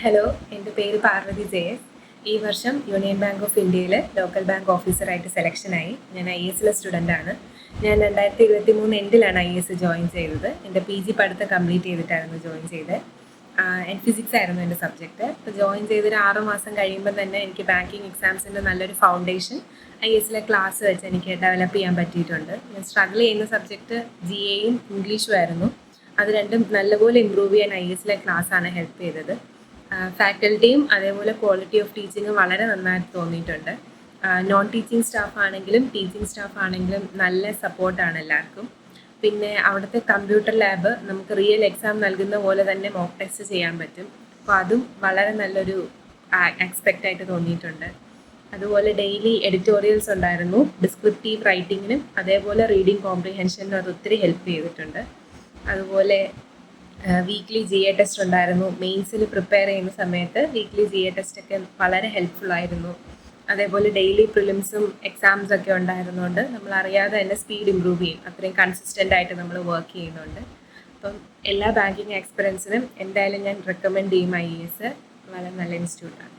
Hello, എൻ്റെ പേര് പാർവതി ജയസ്. ഈ വർഷം യൂണിയൻ ബാങ്ക് ഓഫ് ഇന്ത്യയിൽ ലോക്കൽ ബാങ്ക് ഓഫീസറായിട്ട് സെലക്ഷനായി. ഞാൻ IAS സ്റ്റുഡൻ്റാണ്. ഞാൻ 2023 എൻഡിലാണ് IAS ജോയിൻ ചെയ്തത്. എൻ്റെ PG പഠിത്തം കംപ്ലീറ്റ് ചെയ്തിട്ടായിരുന്നു ജോയിൻ ചെയ്തത്. ഫിസിക്സ് ആയിരുന്നു എൻ്റെ സബ്ജക്റ്റ്. അപ്പോൾ ജോയിൻ ചെയ്തൊരു 6 മാസം കഴിയുമ്പോൾ തന്നെ എനിക്ക് ബാങ്കിങ് എക്സാംസിൻ്റെ നല്ലൊരു ഫൗണ്ടേഷൻ IAS ക്ലാസ് വെച്ച് എനിക്ക് ഡെവലപ്പ് ചെയ്യാൻ പറ്റിയിട്ടുണ്ട്. ഞാൻ സ്ട്രഗിൾ ചെയ്യുന്ന സബ്ജക്റ്റ് GAയും ഇംഗ്ലീഷും ആയിരുന്നു. അത് രണ്ടും നല്ലപോലെ ഇമ്പ്രൂവ് ചെയ്യാൻ IAS ക്ലാസ്സാണ് ഹെൽപ്പ് ചെയ്തത്. ഫാക്കൽറ്റിയും അതേപോലെ ക്വാളിറ്റി ഓഫ് ടീച്ചിങ്ങും വളരെ നന്നായിട്ട് തോന്നിയിട്ടുണ്ട്. നോൺ ടീച്ചിങ് സ്റ്റാഫ് ആണെങ്കിലും ടീച്ചിങ് സ്റ്റാഫ് ആണെങ്കിലും നല്ല സപ്പോർട്ടാണ് എല്ലാവർക്കും. പിന്നെ അവിടുത്തെ കമ്പ്യൂട്ടർ ലാബ് നമുക്ക് റിയൽ എക്സാം നൽകുന്ന പോലെ തന്നെ മോക്ക് ടെസ്റ്റ് ചെയ്യാൻ പറ്റും. അപ്പോൾ അതും വളരെ നല്ലൊരു ആയിട്ട് തോന്നിയിട്ടുണ്ട്. അതുപോലെ ഡെയിലി എഡിറ്റോറിയൽസ് ഉണ്ടായിരുന്നു. ഡിസ്ക്രിപ്റ്റീവ് റൈറ്റിങ്ങിനും അതേപോലെ റീഡിങ് കോംപ്രിഹെൻഷനും അത് ഒത്തിരി ഹെൽപ്പ് ചെയ്തിട്ടുണ്ട്. അതുപോലെ വീക്ക്ലി GA ടെസ്റ്റ് ഉണ്ടായിരുന്നു. മെയിൻസിന് പ്രിപ്പയർ ചെയ്യുന്ന സമയത്ത് വീക്ക്ലി GA ടെസ്റ്റ് ഒക്കെ വളരെ ഹെൽപ്ഫുള്ളായിരുന്നു. അതേപോലെ ഡെയിലി പ്രിലിംസും എക്സാംസ് ഒക്കെ ഉണ്ടായിരുന്നുകൊണ്ട് നമ്മൾ അറിയാതെ തന്നെ സ്പീഡ് ഇമ്പ്രൂവ് ചെയ്യും. അത്രയും കൺസിസ്റ്റൻ്റ് ആയിട്ട് നമ്മൾ വർക്ക് ചെയ്യുന്നുണ്ട്. അപ്പം എല്ലാ ബാങ്കിങ് എക്സ്പീരിയൻസിനും എന്തായാലും ഞാൻ റെക്കമെൻഡ് ചെയ്യും. IAS വളരെ നല്ല ഇൻസ്റ്റിറ്റ്യൂട്ടാണ്.